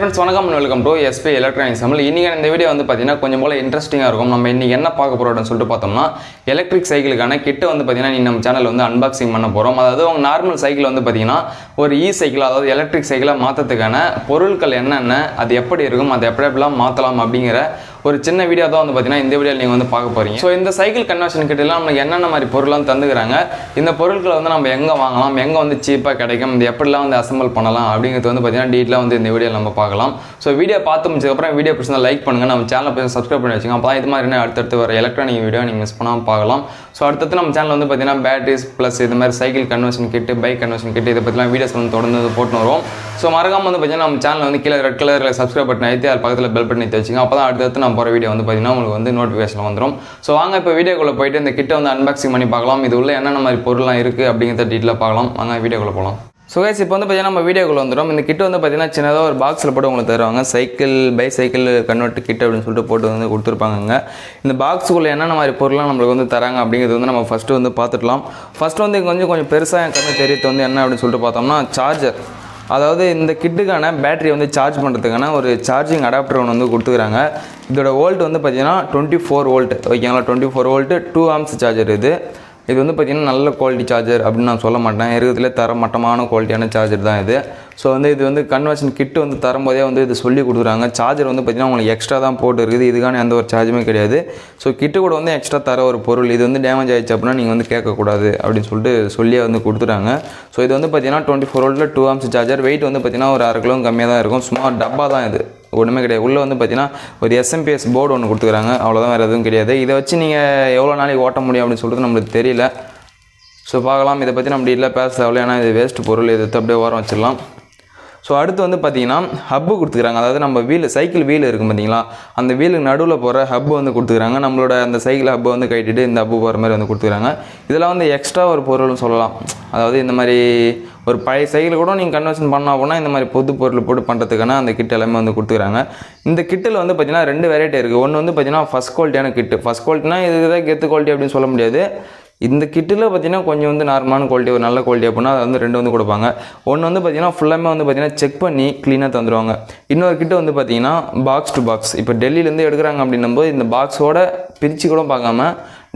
Friends வணக்கம் welcome to SP electronics Tamil. இன்னைக்கு இந்த வீடியோ வந்து பார்த்தீங்கன்னா கொஞ்சம் போல இன்ட்ரெஸ்டிங்காக இருக்கும். நம்ம இன்னைக்கு என்ன பார்க்க போகிறோம்னு சொல்லிட்டு பார்த்தோம்னா எலக்ட்ரிக் சைக்கிளுக்கான கிட்ட வந்து பார்த்தீங்கன்னா நீ நம்ம சேனல் வந்து அன்பாக்சிங் பண்ண போகிறோம். அதாவது உங்கள் நார்மல் சைக்கிள் வந்து பார்த்தீங்கன்னா ஒரு சைக்கிள் அதாவது எலக்ட்ரிக் சைக்கிளை மாற்றத்துக்கான பொருட்கள் என்னென்ன, அது எப்படி இருக்கும், அதை எப்படிலாம் மாற்றலாம் அப்படிங்கிற ஒரு சின்ன வீடியோ தான் வந்து பார்த்தீங்கன்னா இந்த வீடியோவில் நீங்கள் வந்து பார்க்க போகிறீங்க. ஸோ இந்த சைக்கிள் கன்வர்ஷன் கிட்டலாம் நம்மளுக்கு என்னென்ன மாதிரி பொருள்லாம் தந்துக்கிறாங்க, இந்த பொருட்களை வந்து நம்ம எங்கே வாங்கலாம், எங்கே வந்து சீப்பாக கிடைக்கும், இது எப்படிலாம் வந்து அசம்பிள் பண்ணலாம் அப்படிங்கிறது வந்து பார்த்தீங்கன்னா டீட்டெயிலாக வந்து இந்த வீடியோவில் நம்ம பார்க்கலாம். ஸோ வீடியோ பார்த்து முடிச்சதுக்கப்புறம் வீடியோ பிடிச்சா லைக் பண்ணுங்கள், நம்ம சேனலை போய் சப்ஸ்கிரைப் பண்ணி வச்சுக்கோங்க. அப்போ தான் இது மாதிரி அடுத்தடுத்து வர எலக்ட்ரானிக் வீடியோ நீங்கள் மிஸ் பண்ணாமல் பார்க்கலாம். ஸோ அடுத்தது நம்ம சேனல் வந்து பார்த்தீங்கன்னா பேட்டரிஸ் ப்ளஸ் இது மாதிரி சைக்கிள் கன்வர்ஷன் கிட்டு, பைக் கன்வர்ஷன் கிட்டு இதை பற்றிலாம் வீடியோஸ் வந்து தொடர்ந்து போட்டு வரும். ஸோ மறக்காம வந்து பார்த்தீங்கன்னா நம்ம சேனல் வந்து கீழே ரெட் கலரில் சப்ஸ்கிரைப் பட்டன் அழுத்தி அது பக்கத்தில் பெல் பட்டன் வச்சுங்க. அப்போ தான் அடுத்தடுத்து நம்ம போகிற வீடியோ வந்து பார்த்தீங்கன்னா உங்களுக்கு வந்து நோட்டிஃபிகேஷன் வந்துடும். ஸோ வாங்க இப்போ வீடியோக்குள்ளே போயிட்டு இந்த கிட்ட வந்து அன்பாக்சிங் பண்ணி பார்க்கலாம். இது உள்ள என்னென்ன மாதிரி பொருள்லாம் இருக்குது அப்படிங்கிறத டீட்டெயிலாக பார்க்கலாம். வாங்க வீடியோக்குள்ளே போகலாம். ஸோ கைஸ் இப்போ வந்து பார்த்தீங்கன்னா நம்ம வீடியோக்குள்ளே வந்துடும். இந்த கிட்ட வந்து பார்த்தீங்கன்னா சின்னதாக ஒரு பாக்ஸில் போட்டு உங்களுக்கு தருவாங்க. சைக்கிள் பைசைக்கிள் கன்வெர்ட் கிட் அப்படின்னு சொல்லிட்டு போட்டு வந்து கொடுத்துருப்பாங்க. இந்த பாக்ஸுக்குள்ளே என்னென்ன மாதிரி பொருள்லாம் நம்மளுக்கு வந்து தராங்க அப்படிங்கிறது வந்து நம்ம ஃபஸ்ட்டு வந்து பார்த்துக்கலாம். ஃபஸ்ட்டு வந்து கொஞ்சம் பெருசாக என் கண்ணு தெரியறது வந்து என்ன அப்படின்னு சொல்லிட்டு பார்த்தோம்னா சார்ஜர். அதாவது இந்த கிட்டுக்கான பேட்டரி வந்து சார்ஜ் பண்ணுறதுக்கான ஒரு சார்ஜிங் அடாப்டர் ஒன்று வந்து கொடுத்துக்கிறாங்க. இதோட வோல்ட் வந்து பார்த்தீங்கன்னா 24 வோல்ட். ஓகேங்களா, 24 வோல்ட்டு 2 ஆம்ஸ் சார்ஜர் இது வந்து பார்த்திங்கன்னா நல்ல குவாலிட்டி சார்ஜர் அப்படின்னு நான் சொல்ல மாட்டேன். இருக்கிறதுலே தரமட்டமான குவாலிட்டியான சார்ஜர் தான் இது. ஸோ வந்து இது வந்து கன்வர்ஷன் கிட்டு வந்து தரும்போதே வந்து இது சொல்லி கொடுக்குறாங்க. சார்ஜர் வந்து பார்த்திங்கன்னா உங்களுக்கு எக்ஸ்ட்ரா தான் போட்டு இருக்குது, இதுக்கான எந்த ஒரு சார்ஜுமே கிடையாது. ஸோ கிட்டு கூட வந்து எக்ஸ்ட்ரா தர ஒரு பொருள், இது வந்து டேமேஜ் ஆகிடுச்சு அப்படின்னா நீங்கள் வந்து கேட்கக்கூடாது அப்படின்னு சொல்லிட்டு சொல்லியே வந்து கொடுத்துட்டாங்க. ஸோ இது வந்து பார்த்திங்கன்னா 24 வோல்ட்டில் 2 ஆம்ஸ் சார்ஜர். வெயிட் வந்து பார்த்திங்கன்னா ஒரு 1/2 கிலோ கம்மியாக தான் இருக்கும். சும்மா டப்பா தான் இது, ஒன்றுமே கிடையாது. உள்ளே வந்து பார்த்தீங்கன்னா ஒரு எஸ்எம்பிஎஸ் போர்டு ஒன்று கொடுத்துக்கிறாங்க, அவ்வளோதான், வேறு எதுவும் கிடையாது. இதை வச்சு நீங்கள் எவ்வளோ நாளைக்கு ஓட்ட முடியும் அப்படின்னு சொல்லிட்டு நம்மளுக்கு தெரியல. ஸோ பார்க்கலாம், இதை பற்றி நம்ம டீட்டெயிலாக பேச தேவையில்ல, ஏன்னா இது வேஸ்ட் பொருள், இதை அப்படியே ஓரம் வச்சிடலாம். ஸோ அடுத்து வந்து பார்த்திங்கன்னா ஹப்பு கொடுத்துக்கிறாங்க. அதாவது நம்ம சைக்கிள் வீல் இருக்கும் பார்த்தீங்களா, அந்த வீலுக்கு நடுவில் போகிற ஹப்பு வந்து கொடுத்துக்கிறாங்க. நம்மளோட அந்த சைக்கிள் ஹப்பை வந்து கட்டிட்டு இந்த ஹப்பு போகிற மாதிரி வந்து கொடுத்துக்கிறாங்க. இதெல்லாம் வந்து எக்ஸ்ட்ரா ஒரு பொருள்னு சொல்லலாம். அதாவது இந்த மாதிரி ஒரு பழைய சைக்கிள் கூட நீங்கள் கன்வர்ஷன் பண்ணோம் அப்படின்னா இந்த மாதிரி பொது பொருள் போட்டு பண்ணுறதுக்கான அந்த கிட் எல்லாமே வந்து கொடுத்துக்கிறாங்க. இந்த கிட்டில் வந்து பார்த்திங்கன்னா 2 வெரைட்டி இருக்குது. ஒன்று வந்து பார்த்திங்கன்னா ஃபஸ்ட் குவாலிட்டியான கிட்டு. ஃபஸ்ட் குவாலிட்டினா இதுதான் கெத்து குவாலிட்டி அப்படின்னு சொல்ல முடியாது. இந்த கிட்டில் பார்த்திங்கன்னா கொஞ்சம் வந்து நார்மலான குவாலிட்டி, ஒரு நல்ல குவாலிட்டி அப்படின்னா அது வந்து 2 வந்து கொடுப்பாங்க. ஒன்று வந்து பார்த்திங்கன்னா ஃபுல்லாமே வந்து பார்த்திங்கன்னா செக் பண்ணி க்ளீனாக தந்துடுவாங்க. இன்னொரு கிட்ட வந்து பார்த்திங்கன்னா பாக்ஸ் டு பாக்ஸ். இப்போ டெல்லியிலேருந்து எடுக்கிறாங்க அப்படின்னும்போது இந்த பாக்ஸோட பிரித்து கூட பார்க்காம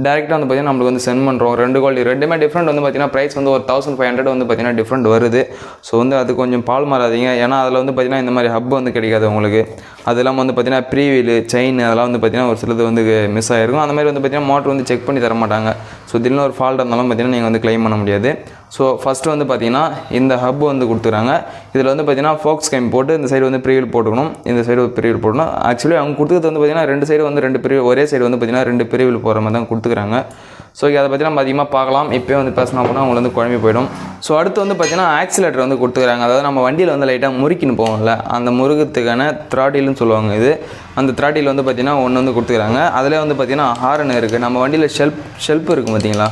டேரெக்டாக வந்து பார்த்திங்கன்னா நம்மளுக்கு வந்து சென்ட் பண்ணுறோம். 2 குவாலிட்டி, ரெண்டுமே டிஃப்ரெண்ட் வந்து பார்த்திங்கன்னா ப்ரைஸ் வந்து ஒரு 1500 வந்து பார்த்திங்கன்னா டிஃப்ரெண்ட் வருது. ஸோ வந்து அது கொஞ்சம் பால் மாறாதீங்க, ஏன்னா அதில் வந்து பார்த்திங்கன்னா இந்த மாதிரி ஹப் வந்து கிடைக்காது உங்களுக்கு. அது இல்லாமல் வந்து பார்த்திங்கன்னா ப்ரீ வீலு, செயின் அதெல்லாம் வந்து பார்த்திங்கன்னா ஒரு சிலது வந்து மிஸ் ஆகிருக்கும். அந்த மாதிரி வந்து பார்த்திங்கன்னா மோட்டர் வந்து செக் பண்ணி தர மாட்டாங்க. ஸோ திடீர்னு ஒரு ஃபால்ட் இருந்தாலும் பார்த்திங்கன்னா நீங்கள் வந்து க்ளைம் பண்ண முடியாது. ஸோ ஃபஸ்ட்டு வந்து பார்த்திங்கன்னா இந்த ஹப் வந்து கொடுத்துறாங்க. இதில் வந்து பார்த்திங்கன்னா ஃபோக்ஸ் கைம் போட்டு இந்த சைடு வந்து ப்ரீவில் போட்டுக்கணும், இந்த சைடு ப்ரீவில் போடணும். ஆக்சுவலி அவங்க கொடுத்தது வந்து பார்த்திங்கன்னா 2 சைடு வந்து 2 பிரிவு, ஒரே சைடு வந்து பார்த்திங்கன்னா 2 பிரிவில் போகிற மாதிரி தான் கொடுத்துக்கிறாங்க. ஸோ அதை பற்றி நம்ம அதிகமாக பார்க்கலாம். இப்போயே வந்து பேசினா அப்படின்னா உங்களுக்கு வந்து குழம்பி போயிடும். ஸோ அடுத்து வந்து பார்த்திங்கன்னா ஆக்சிலேட்டர் வந்து கொடுத்துக்கிறாங்க. அதாவது நம்ம வண்டியில் வந்து லைட்டாக முறுக்கின்னு போவோம்ல, அந்த முருகத்துக்கான த்ராட்டில்னு சொல்லுவாங்க இது. அந்த த்ராட்டில் வந்து பார்த்திங்கன்னா ஒன்று வந்து கொடுத்துக்கிறாங்க. அதில் வந்து பார்த்திங்கன்னா ஹாரன் இருக்குது. நம்ம வண்டியில் ஷெல்ப் இருக்கும் பார்த்திங்களா,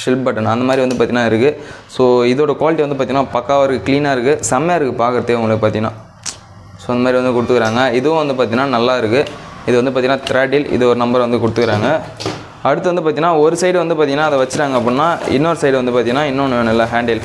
ஷெல்ப் பட்டன் அந்த மாதிரி வந்து பார்த்திங்கன்னா இருக்குது. ஸோ இதோட குவாலிட்டி வந்து பார்த்திங்கன்னா பக்காவாக இருக்குது, க்ளீனாக இருக்குது, செம்மையாக இருக்குது பார்க்குறதே உங்களுக்கு பார்த்திங்கன்னா. ஸோ அந்த மாதிரி வந்து கொடுத்துக்கிறாங்க. இதுவும் வந்து பார்த்திங்கன்னா நல்லா இருக்குது. இது வந்து பார்த்திங்கன்னா த்ராட்டில், இது ஒரு நம்பர் வந்து கொடுத்துக்கிறாங்க. அடுத்து வந்து பார்த்திங்கன்னா ஒரு சைடு வந்து பார்த்திங்கன்னா அதை வச்சுட்டாங்க அப்படின்னா இன்னொரு சைடு வந்து பார்த்திங்கன்னா இன்னொன்று வேணும் இல்லை ஹேண்டில்,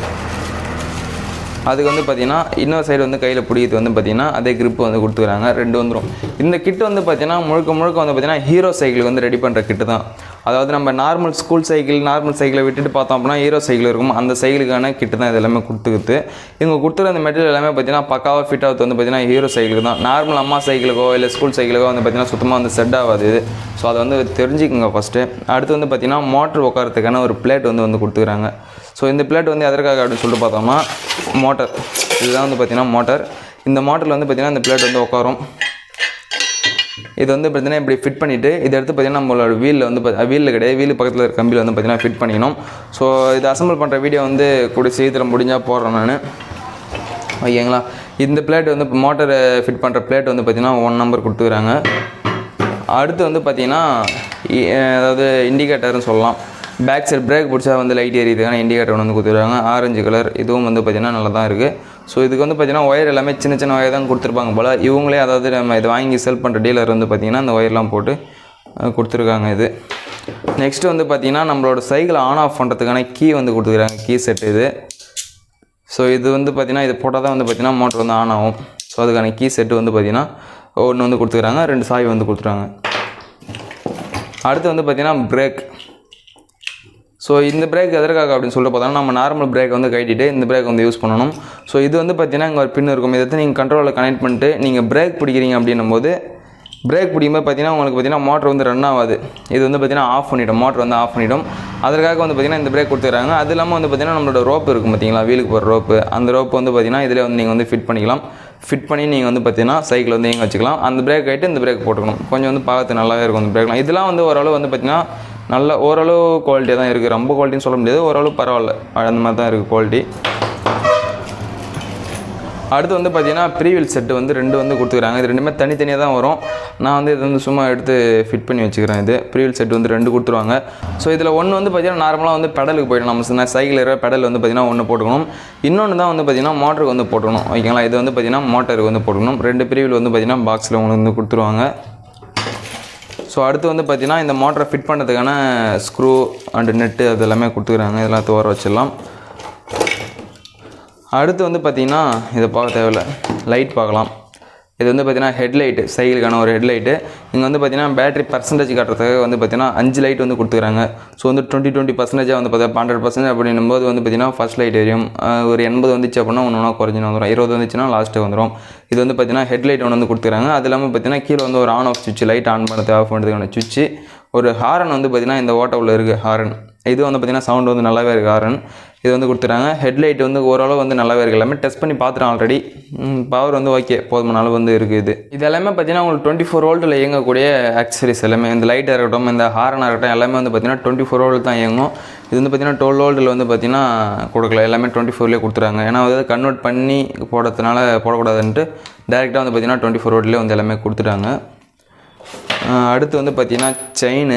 அதுக்கு வந்து பார்த்திங்கன்னா இன்னொரு சைடு வந்து கையில் பிடிக்கிறது வந்து பார்த்திங்கன்னா அதே கிரிப்பு வந்து கொடுத்துக்கிறாங்க. 2 வந்துடும். இந்த கிட்டு வந்து பார்த்திங்கன்னா முழுக்க வந்து பார்த்திங்கன்னா ஹீரோ சைக்கிளுக்கு வந்து ரெடி பண்ணுற கிட்டு தான். அதாவது நம்ம நார்மல் ஸ்கூல் சைக்கிள், நார்மல் சைக்கிளை விட்டுட்டு பார்த்தோம் அப்படின்னா ஹீரோ சைக்கிள் இருக்கும், அந்த சைக்கிளுக்கான கிட்டு தான் இது எல்லாமே கொடுத்துக்குது. இவங்க கொடுத்துற அந்த மெட்டீரியல் எல்லாமே பார்த்திங்கன்னா பக்காவாக ஃபிட் ஆகுது வந்து பார்த்திங்கன்னா ஹீரோ சைக்கிள் தான். நார்மல் அம்மா சைக்கிளுக்கோ இல்லை ஸ்கூல் சைக்கிளுக்கோ வந்து பார்த்திங்கன்னா சுத்தமாக வந்து செட் ஆகாது இது. ஸோ அதை வந்து தெரிஞ்சுக்குங்க ஃபஸ்ட்டு. அடுத்து வந்து பார்த்திங்கன்னா மோட்டர் உட்காரத்துக்கான ஒரு பிளேட் வந்து கொடுத்துக்கிறாங்க. ஸோ இந்த பிளேட் வந்து எதற்காக அப்படின்னு சொல்லிட்டு பார்த்தோம்னா மோட்டர், இதுதான் வந்து பார்த்திங்கன்னா மோட்டர். இந்த மோட்டரில் வந்து பார்த்திங்கன்னா இந்த பிளேட் வந்து உட்காரும். இது வந்து பார்த்திங்கன்னா இப்படி ஃபிட் பண்ணிவிட்டு இதை எடுத்து பார்த்திங்கன்னா நம்மளோட வீலில் வந்து வீலில் கிடையாது, வீல் பக்கத்தில் இருக்க கம்பியில் வந்து பார்த்திங்கன்னா ஃபிட் பண்ணிக்கணும். ஸோ இது அசம்பிள் பண்ணுற வீடியோ வந்து கூட சீக்கிரம் முடிஞ்சால் போடுறேன் நான், ஓகேங்களா. இந்த பிளேட் வந்து மோட்டரை ஃபிட் பண்ணுற பிளேட் வந்து பார்த்திங்கன்னா 1 நம்பர் கொடுத்துக்கிறாங்க. அடுத்து வந்து பார்த்திங்கன்னா அதாவது இண்டிகேட்டர்னு சொல்லலாம். பேக் சைடு பிரேக் பிடிச்சா வந்து லைட் எரியுதுக்கான இண்டிகேட்டர் வந்து கொடுத்துருக்காங்க, ஆரஞ்சு கலர். இதுவும் வந்து பார்த்திங்கன்னா நல்லா தான் இருக்குது. ஸோ இதுக்கு வந்து பார்த்திங்கன்னா ஒயர் எல்லாமே சின்ன ஒயர் தான் கொடுத்துருப்பாங்க போல் இவங்களே. அதாவது நம்ம இதை வாங்கி செல் பண்ணுற டீலர் வந்து பார்த்திங்கன்னா அந்த ஒயர்லாம் போட்டு கொடுத்துருக்காங்க இது. நெக்ஸ்ட்டு வந்து பார்த்திங்கன்னா நம்மளோட சைக்கிளை ஆன் ஆஃப் பண்ணுறதுக்கான கீ வந்து கொடுத்துருக்காங்க, கீ செட் இது. ஸோ இது வந்து பார்த்திங்கன்னா இது போட்டால் தான் வந்து பார்த்திங்கன்னா மோட்டர் வந்து ஆன் ஆகும். ஸோ அதுக்கான கீ செட்டு வந்து பார்த்திங்கன்னா ஒன்று வந்து கொடுத்துக்கிறாங்க, 2 சாவி வந்து கொடுத்துருக்காங்க. அடுத்து வந்து பார்த்திங்கன்னா பிரேக். ஸோ இந்த பிரேக் எதற்காக அப்படின்னு சொல்லிட்டு பார்த்தோம்னா நம்ம நார்மல் பிரேக் வந்து கட்டிட்டு இந்த பிரேக் வந்து யூஸ் பண்ணணும். ஸோ இது வந்து பார்த்திங்கன்னா இங்கே ஒரு பின் இருக்கும். இதை நீங்கள் கண்ட்ரோலில் கனெக்ட் பண்ணிட்டு நீங்கள் பிரேக் பிடிக்கிறீங்க அப்படின்னும் போது பிரேக் பிடிக்கும்போது பார்த்திங்கன்னா உங்களுக்கு பார்த்திங்கன்னா மோட்டர் வந்து ரன் ஆகாது. இது வந்து பார்த்திங்கன்னா ஆஃப் பண்ணிவிடும், மோட்டர் வந்து ஆஃப் பண்ணிவிடும். அதற்காக வந்து பார்த்திங்கன்னா இந்த பிரேக் கொடுத்துக்கிறாங்க. அது இல்லாமல் வந்து பார்த்திங்கன்னா நம்மளோட ரோப்பு இருக்கும் பார்த்திங்களா, வீலுக்கு போகிற ரோப்பு, அந்த ரோப்பு வந்து பார்த்திங்கன்னா இதில் வந்து நீங்கள் வந்து ஃபிட் பண்ணிக்கலாம். ஃபிட் பண்ணி நீங்கள் வந்து பார்த்திங்கன்னா சைக்கிள் வந்து எங்கே வச்சுக்கலாம். அந்த பிரேக் ஆகிட்டு இந்த பிரேக் போட்டுக்கணும். கொஞ்சம் வந்து பார்த்து நல்லாவே இருக்கும் அந்த பிரேக்லாம். இதெல்லாம் வந்து ஓரளவு வந்து பார்த்திங்கன்னா நல்ல ஓரளவு குவாலிட்டியாக தான் இருக்குது. ரொம்ப குவாலிட்டின்னு சொல்ல முடியாது, ஓரளவு பரவாயில்ல, அந்த மாதிரி தான் இருக்குது குவாலிட்டி. அடுத்து வந்து பார்த்திங்கன்னா ப்ரீவீல் செட்டு வந்து 2 வந்து கொடுத்துக்கிறாங்க. இது ரெண்டுமே தனித்தனியாக தான் வரும். நான் வந்து இது வந்து சும்மா எடுத்து ஃபிட் பண்ணி வச்சுக்கிறேன். இது ப்ரீவீல் செட்டு வந்து 2 கொடுத்துருவாங்க. ஸோ இதில் ஒன்று வந்து பார்த்திங்கன்னா நார்மலாக வந்து பெடலுக்கு போய்டும். நம்ம சைக்கிள் இருக்கிற பெடல் வந்து பார்த்திங்கன்னா ஒன்று போட்டுக்கணும். இன்னொன்று தான் வந்து பார்த்திங்கன்னா மோட்டருக்கு வந்து போட்டுக்கணும். ஓகேங்களா, இது வந்து பார்த்திங்கன்னா மோட்டருக்கு வந்து போட்டுக்கணும். 2 ப்ரீவீல் வந்து பார்த்திங்கன்னா பாக்ஸில் உங்களுக்கு வந்து கொடுத்துருவாங்க. ஸோ அடுத்து வந்து பார்த்திங்கன்னா இந்த மோட்டரை ஃபிட் பண்ணுறதுக்கான ஸ்க்ரூ அண்டு நெட்டு அது எல்லாமே கொடுத்துக்கிறாங்க. இதெல்லாம் தோற வச்சிடலாம். அடுத்து வந்து பார்த்திங்கன்னா இதை பார்க்க தேவையில்லை, லைட் பார்க்கலாம். இது வந்து பார்த்திங்கன்னா ஹெட்லைட்டு, சைக்கிளுக்கான ஒரு ஹெட்லைட்டு. இங்கே வந்து பார்த்திங்கன்னா பேட்டரி பர்சன்டேஜ் காட்டுறதுக்காக வந்து பார்த்திங்கன்னா 5 லைட் வந்து கொடுத்துக்கிறாங்க. ஸோ வந்து 20% வந்து பார்த்தா 100% அப்படின்னும்போது வந்து பார்த்திங்கன்னா ஃபஸ்ட் லைட் எரியும். ஒரு 80 வந்துச்சு அப்படின்னா ஒன்று குறைஞ்சி வந்துடும். 20 வந்துச்சுன்னா லாஸ்ட்டு வந்துடும். இது வந்து பார்த்திங்கன்னா ஹெட்லைட் ஒன்று வந்து கொடுத்துக்கிறாங்க. அது இல்லாமல் பார்த்திங்கன்னா கீழே வந்து ஒரு ஆன் ஆஃப் சுவிட்ச், லைட் ஆன் பண்ணுறது ஆஃப் பண்ணுறதுக்கான சுவிட்சு. ஒரு ஹாரன் வந்து பார்த்திங்கன்னா இந்த ஓட்டோவில் இருக்குது ஹாரன். இது வந்து பார்த்திங்கன்னா சவுண்டு வந்து நல்லாவே இருக்குது ஹாரன். இது வந்து கொடுத்துறாங்க. ஹெட்லைட் வந்து ஓரளவு வந்து நல்லாவே இருக்குது. எல்லாமே டெஸ்ட் பண்ணி பார்த்துட்டேன் ஆல்ரெடி. பவர் வந்து ஓகே, போதுமான அளவு வந்து இருக்குது. இது எல்லாமே பார்த்திங்கன்னா உங்களுக்கு 24 வோல்ட்டில் இயங்கக்கூடிய ஆக்சசரிஸ் எல்லாமே. இந்த லைட்டாக இருக்கட்டும், இந்த ஹாரனாக இருக்கட்டும், எல்லாமே வந்து பார்த்திங்கன்னா 24 வோல்ட் தான் இயங்கும். இது வந்து பார்த்திங்கன்னா 12 வோல்ட்டில் வந்து பார்த்திங்கன்னா கொடுக்கல, எல்லாமே 24லேயே கொடுத்துறாங்க. ஏன்னா வந்து கன்வெர்ட் பண்ணி போடுறதுனால போடக்கூடாதுன்ட்டு டேரெக்டாக வந்து பார்த்திங்கன்னா 24 வோல்ட்லேயே வந்து எல்லாமே கொடுத்துட்டாங்க. அடுத்து வந்து பார்த்திங்கன்னா செயின்,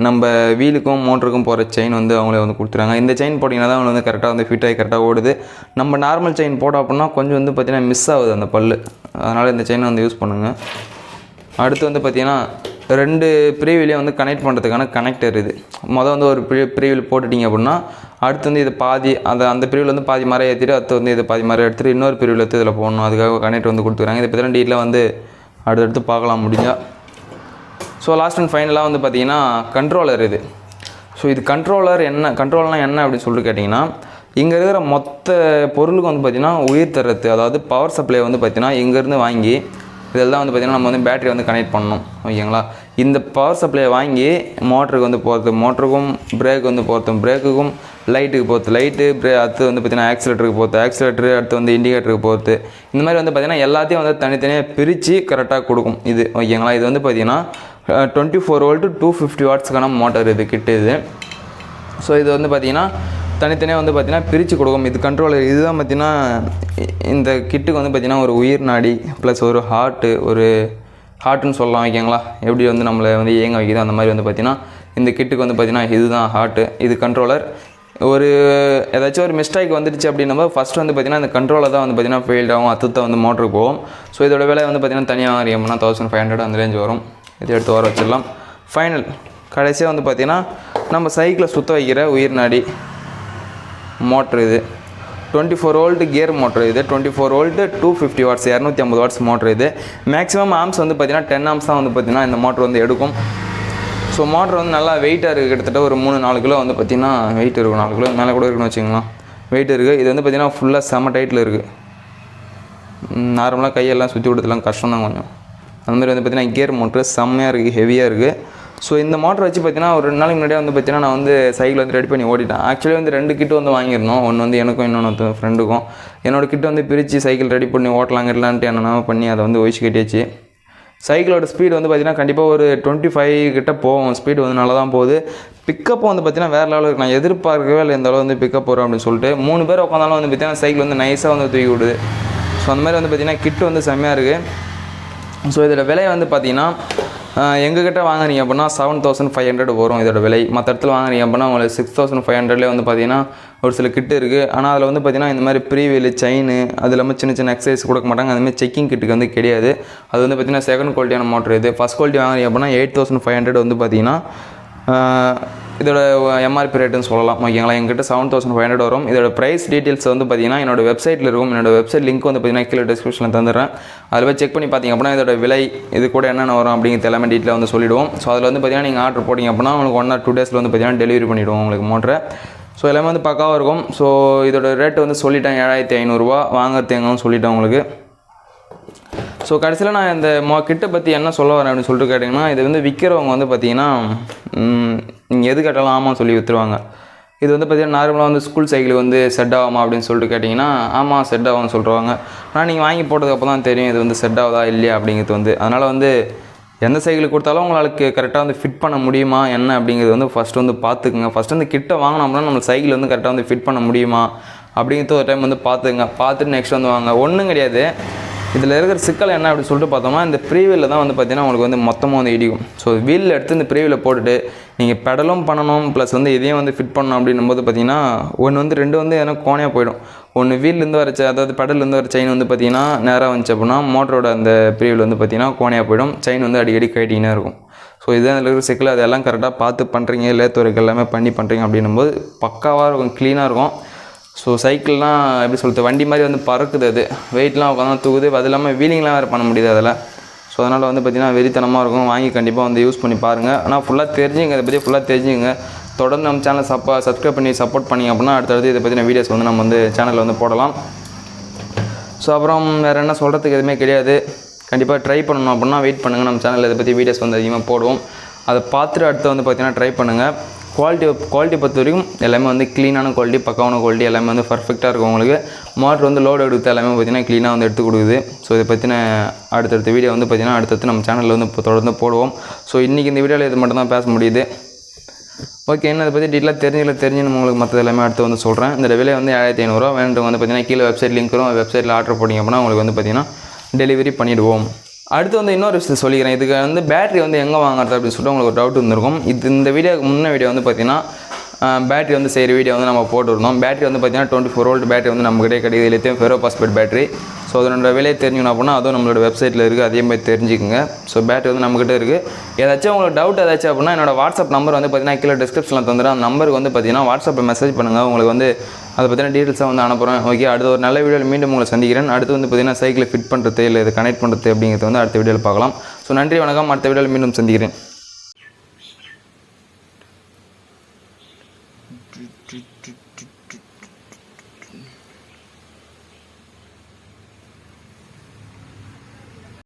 நம்ம வீலுக்கும் மோட்டருக்கும் போகிற செயின் வந்து அவங்களே வந்து கொடுத்துறாங்க. இந்த செயின் போட்டிங்கன்னா தான் அவங்க வந்து கரெக்டாக வந்து ஃபிட் ஆகி கரெக்டாக ஓடுது. நம்ம நார்மல் செயின் போட்டோம் அப்படின்னா கொஞ்சம் வந்து பார்த்திங்கன்னா மிஸ் ஆகுது அந்த பல்லு. அதனால் இந்த செயினை வந்து யூஸ் பண்ணுங்கள். அடுத்து வந்து பார்த்திங்கன்னா 2 ப்ரீவீலையும் வந்து கனெக்ட் பண்ணுறதுக்கான கனெக்டர் இது. வந்து ஒரு ப்ரீவீல் போட்டுட்டிங்க அப்படின்னா அடுத்து வந்து இது பாதி அந்த ப்ரீவீல் வந்து பாதி மாதிரி ஏற்றிட்டு அடுத்து வந்து இது பாதி மாதிரி எடுத்துகிட்டு இன்னொரு ப்ரீவீல் எடுத்து இதில் போடணும். அதுக்காக கனெக்ட் வந்து கொடுத்துக்கிறாங்க. இதை பற்றின டீட்டெயிலாக வந்து அடுத்தடுத்து பார்க்கலாம் முடிஞ்சால். ஸோ லாஸ்ட் அண்ட் ஃபைனலாக வந்து பார்த்திங்கன்னா கண்ட்ரோலர் இது. ஸோ இது கண்ட்ரோலர்னால் என்ன அப்படின்னு சொல்லிட்டு கேட்டிங்கன்னா, இங்கே இருக்கிற மொத்த பொருளுக்கு வந்து பார்த்திங்கன்னா உயிர் தர்றது, அதாவது பவர் சப்ளை வந்து பார்த்திங்கன்னா இங்கேருந்து வாங்கி இதெல்லாம் வந்து பார்த்திங்கன்னா நம்ம வந்து பேட்டரி வந்து கனெக்ட் பண்ணணும். ஓகேங்களா, இந்த பவர் சப்ளையை வாங்கி மோட்டருக்கு வந்து போகிறது, மோட்டருக்கும் பிரேக் வந்து போகிறது, பிரேக்குக்கும் லைட்டுக்கு போகிறது, லைட்டு அடுத்து வந்து பார்த்திங்கன்னா ஆக்சிலேட்டருக்கு போகிறது, ஆக்சிலேட்டரு அடுத்து வந்து இண்டிகேட்டருக்கு போகிறது. இந்த மாதிரி வந்து பார்த்திங்கன்னா எல்லாத்தையும் வந்து தனித்தனியாக பிரித்து கரெக்டாக கொடுக்கும் இது. ஓகேங்களா, இது வந்து பார்த்திங்கன்னா 24 வோல்ட்டு 250 வாட்ஸ்க்கான மோட்டர் இது கிட்ட இது. ஸோ இது வந்து பார்த்திங்கன்னா தனித்தனியாக வந்து பார்த்திங்கன்னா பிரித்து கொடுக்கும். இது கண்ட்ரோலர். இதுதான் பார்த்திங்கன்னா இந்த கிட்டுக்கு வந்து பார்த்திங்கன்னா ஒரு உயிர் நாடி ப்ளஸ் ஒரு ஹார்ட்டுன்னு சொல்லலாம். ஓகேங்களா, எப்படி வந்து நம்மளை வந்து இயங்க வைக்கிது அந்த மாதிரி வந்து பார்த்திங்கன்னா இந்த கிட்டுக்கு வந்து பார்த்திங்கன்னா இதுதான் ஹார்ட்டு, இது கண்ட்ரோலர். ஏதாச்சும் ஒரு மிஸ்டேக் வந்துடுச்சு அப்படின்னா ஃபஸ்ட்டு வந்து பார்த்திங்கன்னா இந்த கண்ட்ரோலர் தான் வந்து பார்த்திங்கன்னா ஃபெயில்ட் ஆகும், அத்துத்தான் வந்து மோட்டருக்கு போகும். ஸோ இதோட விலை வந்து பார்த்திங்கன்னா தனியாக வாங்குறீங்கன்னா 1500 அந்த ரேஞ்ச் வரும். இதை எடுத்து வர வச்சிடலாம். ஃபைனல் கடைசியாக வந்து பார்த்திங்கன்னா நம்ம சைக்கிளை சுற்ற வைக்கிற உயிர் நாடி மோட்ரு இது. 24 வோல்ட் கியர் மோட்ரு இது. 24 வோல்ட்டு 250 வாட்ஸ் 250 வாட்ஸ் மோட்ரு இது. மேக்ஸிமம் ஆம்ஸ் வந்து பார்த்திங்கன்னா 10 ஆம்ஸ் தான் வந்து பார்த்திங்கன்னா இந்த மோட்ரு வந்து எடுக்கும். ஸோ மோட்ரு வந்து நல்லா வெயிட்டாக இருக்குது. கிட்டத்தட்ட ஒரு 3-4 கிலோ வந்து பார்த்திங்கன்னா வெயிட் இருக்கும். 4 கிலோ மேலே கூட இருக்குன்னு வச்சுக்கலாம் வெயிட் இருக்குது. இது வந்து பார்த்திங்கன்னா ஃபுல்லாக செம டைட்டில் இருக்குது. நார்மலாக கையெல்லாம் சுற்றி விடுறதுலாம் கஷ்டம் தான் கொஞ்சம். அந்த மாதிரி வந்து பார்த்திங்கன்னா கியர் மோட்ரு செம்மையாக இருக்குது, ஹெவியாக இருக்குது. ஸோ இந்த மோட்டர் வச்சு பார்த்திங்கன்னா ஒரு 2 நாளைக்கு முன்னாடியே வந்து பார்த்திங்கன்னா நான் வந்து சைக்கிள் வந்து ரெடி பண்ணி ஓடிட்டேன். ஆக்சுவலி வந்து 2 கிட்டு வந்து வாங்கியிருந்தோம். ஒன்று வந்து எனக்கும் இன்னொன்று ஃப்ரெண்டுக்கும். என்னோடய கிட்ட வந்து பிரித்து சைக்கிள் ரெடி பண்ணி ஓட்டலாங்கலான்ட்டு என்னென்ன பண்ணி அதை வந்து ஒழிச்சு கட்டியாச்சு. சைக்கிளோட ஸ்பீடு வந்து பார்த்திங்கன்னா கண்டிப்பாக ஒரு 25 கிட்ட போகும். ஸ்பீடு வந்து நல்லா தான் போகுது. பிக்கப்பும் வந்து பார்த்திங்கன்னா வேறு லெவலில் இருக்குது. நான் எதிர்பார்க்கவே இல்லை இந்த அளவு வந்து பிக்கப் வரும் அப்படின்னு சொல்லிட்டு. 3 பேர் உட்காந்தாலும் வந்து பார்த்திங்கன்னா சைக்கிள் வந்து நைஸாக வந்து தூக்கி விடுது. ஸோ அந்த மாதிரி வந்து பார்த்திங்கன்னா கிட்டு வந்து செம்மையாக இருக்குது. ஸோ இதோட விலை வந்து பார்த்திங்கன்னா எங்ககிட்ட வாங்குறீங்க அப்படின்னா 7500 வரும் இதோட விலை. மற்ற இடத்துல வாங்குறீங்க அப்படின்னா உங்களுக்கு 6500 வந்து பார்த்திங்கன்னா ஒரு சில கிட்டு இருக்குது. ஆனால் அதில் வந்து பார்த்திங்கன்னா இந்த மாதிரி ப்ரீவீல் செயின் அது இல்லாமல் சின்ன சின்ன எக்ஸசைஸ் கொடுக்க மாட்டாங்க. அதுமாதிரி செக்கிங் கிட்டுக்கு வந்து கிடையாது. அது வந்து பார்த்திங்கன்னா செகண்ட் குவாலிட்டியான மோட்டர் இது. ஃபஸ்ட் குவாலிட்டி வாங்குறீங்க அப்படின்னா 8500 வந்து பார்த்திங்கன்னா இதோட எம்ஆர்பி ரேட்டுன்னு சொல்லலாம் ஓகேங்களா. எங்கிட்ட 7500 வரும். இதோட ப்ரைஸ் டீட்டெயில்ஸ் வந்து பார்த்தீங்கன்னா என்னோட வெப்சைட்டில் இருக்கும். என்னோட வெப்சைட் லிங்க் வந்து பார்த்தீங்கன்னா கீழே டிஸ்கிரிப்ஷனில் தந்துடுறேன். அதில் போய் செக் பண்ணி பார்த்தீங்க அப்படின்னா இதோட விலை இது கூட என்னென்ன வரும் அப்படிங்கிறது எல்லாமே டீட்டெயிலாக வந்து சொல்லிவிடுவோம். ஸோ அதில் வந்து பார்த்தீங்கன்னா நீங்கள் ஆர்டர் போட்டிங்க அப்படின்னா உங்களுக்கு 1 or 2 டேஸில் வந்து பார்த்தீங்கன்னா டெலிவரி பண்ணிவிடுவோம் உங்களுக்கு மோட்டரை. ஸோ எல்லாமே வந்து பக்காவாக இருக்கும். ஸோ இதோட ரேட்டு வந்து சொல்லிட்டேன் 7500 வாங்குறது எங்கன்னு சொல்லிட்டேன் உங்களுக்கு. ஸோ கடைசியில் நான் இந்த கிட்ட பற்றி என்ன சொல்ல வரேன் அப்படின்னு சொல்லிட்டு கேட்டிங்கன்னா இது வந்து விற்கிறவங்க வந்து பார்த்தீங்கன்னா நீங்கள் எது கேட்டாலும் ஆமாம் சொல்லி விற்றுருவாங்க. இது வந்து பார்த்தீங்கன்னா நார்மலாக வந்து ஸ்கூல் சைக்கிள் வந்து செட் ஆகுமா அப்படின்னு சொல்லிட்டு கேட்டிங்கன்னா ஆமாம் செட் ஆகும்னு சொல்கிறாங்க. ஆனால் நீங்கள் வாங்கி போட்டதுக்கப்புறம் தான் தெரியும் இது வந்து செட் ஆகுதா இல்லையா அப்படிங்கிறது வந்து. அதனால் வந்து எந்த சைக்கிள் கொடுத்தாலும் உங்களுக்கு கரெக்டாக வந்து ஃபிட் பண்ண முடியுமா என்ன அப்படிங்கிறது வந்து ஃபஸ்ட்டு வந்து பார்த்துக்குங்க. ஃபஸ்ட்டு வந்து கிட்ட வாங்கினோம்னா நம்ம சைக்கிள் வந்து கரெக்டாக வந்து ஃபிட் பண்ண முடியுமா அப்படிங்கிறது ஒரு டைம் வந்து பார்த்துங்க. பார்த்துட்டு நெக்ஸ்ட் வந்து வாங்க. ஒன்றும் கிடையாது. இதில் இருக்கிற சிக்கல் என்ன அப்படின்னு சொல்லிட்டு பார்த்தோம்னா இந்த ப்ரீவீலில் தான் வந்து பார்த்தீங்கன்னா உங்களுக்கு வந்து மொத்தமாக வந்து இடிக்கும். ஸோ வீலில் எடுத்து இந்த ப்ரீவீலில் போட்டுட்டு நீங்கள் பெடலும் பண்ணணும் ப்ளஸ் வந்து இதையும் வந்து ஃபிட் பண்ணணும் அப்படின்னும் போது பார்த்தீங்கன்னா ஒன்று வந்து 2 வந்து எதனா கோணையாக போயிடும். ஒன்று வீல்லேருந்து வர அதாவது பெடல்லேருந்து வர செயின் வந்து பார்த்தீங்கன்னா நேராக வந்துச்சு அப்படின்னா மோட்டரோட அந்த ப்ரீவில் வந்து பார்த்தீங்கன்னா கோணையாக போயிடும். செயின் வந்து அடிக்கடி கட்டிக்கினே இருக்கும். ஸோ இதுதான் அதில் இருக்கிற சிக்கல். அதெல்லாம் கரெக்டாக பார்த்து பண்ணுறீங்க லேத்துவரைக்கு எல்லாமே பண்ணி பண்ணுறீங்க அப்படின்னும் போது பக்காவாக இருக்கும், க்ளீனாக இருக்கும். ஸோ சைக்கிள்லாம் எப்படி சொல்கிறது வண்டி மாதிரி வந்து பறக்குது. அது வெயிட்லாம் உட்காந்து தூக்குது. அது இல்லாமல் வீலிங்லாம் வேறு பண்ண முடியுது அதில். ஸோ அதனால் வந்து பார்த்திங்கன்னா வெறித்தனமாக இருக்கும். வாங்கி கண்டிப்பாக வந்து யூஸ் பண்ணி பாருங்கள். ஆனால் ஃபுல்லாக தெரிஞ்சுங்க, இதை பற்றி ஃபுல்லாக தெரிஞ்சுங்க. தொடர்ந்து நம்ம சேனலை சப்ஸ்கிரைப் பண்ணி சப்போர்ட் பண்ணிங்க அப்படின்னா அடுத்தடுத்து இதை பற்றின வீடியோஸ் வந்து நம்ம வந்து சேனலில் வந்து போடலாம். ஸோ அப்புறம் வேறு என்ன சொல்கிறதுக்கு எதுவுமே கிடையாது. கண்டிப்பாக ட்ரை பண்ணணும் அப்படின்னா வெயிட் பண்ணுங்கள். நம்ம சேனலில் இதை பற்றி வீடியோஸ் வந்து அதிகமாக போடுவோம். அதை பார்த்துட்டு அடுத்து வந்து பார்த்திங்கன்னா ட்ரை பண்ணுங்கள். குவாலிட்டி பொறுத்த வரைக்கும் எல்லாமே வந்து க்ளீனான குவாலிட்டி, பக்காவான குவாலிட்டி, எல்லாமே வந்து பர்ஃபெக்டாக இருக்கும் உங்களுக்கு. மோட்டர் வந்து லோடு எடுத்து எல்லாமே பார்த்திங்கன்னா க்ளீனாக வந்து எடுத்து கொடுக்குது. ஸோ இதை பற்றின அடுத்தடுத்த வீடியோ வந்து பார்த்திங்கன்னா அடுத்தடுத்து நம்ம சேனலில் வந்து தொடர்ந்து போடுவோம். ஸோ இன்றைக்கி இந்த வீடியோவில் இது மட்டும் தான் பேச முடியுது. ஓகே, என்ன அதை பற்றி டீட்டெயிலாக தெரிஞ்சுன்னு உங்களுக்கு மற்றது எல்லாமே அடுத்து வந்து சொல்கிறேன். இந்த விலை வந்து 7500 வேணுன்றவங்க வந்து பார்த்திங்கன்னா கீழே வெப்சைட் லிங்க் வரும். வெப்சைட்டில் ஆர்டர் போட்டிங்க அப்படின்னா உங்களுக்கு வந்து பார்த்திங்கன்னா டெலிவரி பண்ணிவிடுவோம். அடுத்து வந்து இன்னொரு விஷயம் சொல்லிக்கிறேன். இதுக்கு வந்து பேட்டரி வந்து எங்கே வாங்குறது அப்படின்னு சொல்லிட்டு உங்களுக்கு ஒரு டவுட் வந்துருக்கும். இந்த வீடியோக்கு முன்ன வீடியோ வந்து பார்த்திங்கன்னா பேட்டரி வந்து செய்கிற வீடியோ வந்து நம்ம போட்டுருந்தோம். பேட்டரி வந்து பார்த்திங்கன்னா 24 volt பேட்டரி வந்து நம்மகிட்டே கிடையாது. lithium ferrophosphate battery. ஸோ அதனோட விலையை தெரிஞ்சுக்கணும் அப்படின்னா அதுவும் நம்மளோட வெப்சைட்டில் இருக்குது. அதே மாதிரி தெரிஞ்சுக்குங்க. ஸோ பேட்டரி வந்து நம்மகிட்ட இருக்குது. ஏதாச்சும் உங்களுக்கு டவுட் ஏதாச்சும் அப்படின்னா என்னோட வாட்ஸ்அப் நம்பர் வந்து பார்த்திங்கன்னா கீழே டிஸ்கிரிப்ஷனில் தந்துடுறேன். அந்த நம்பருக்கு வந்து பார்த்திங்கன்னா வாட்ஸ்அப்பில் மெசேஜ் பண்ணுங்கள். உங்களுக்கு வந்து அதை பற்றின டீட்டெயில்ஸாக வந்து அனுப்புகிறேன். ஓகே, அடுத்த ஒரு நல்ல வீடியோவில் மீண்டும் உங்களை சந்திக்கிறேன். அடுத்து வந்து பார்த்திங்கன்னா சைக்கிளை ஃபிட் பண்ணுறது இல்லை இது கனெக்ட் பண்ணுறது அப்படிங்கிறது வந்து அடுத்த வீடியோவில் பார்க்கலாம். ஸோ நன்றி, வணக்கம். அடுத்த வீடியோவில் மீண்டும் சந்திக்கிறேன்.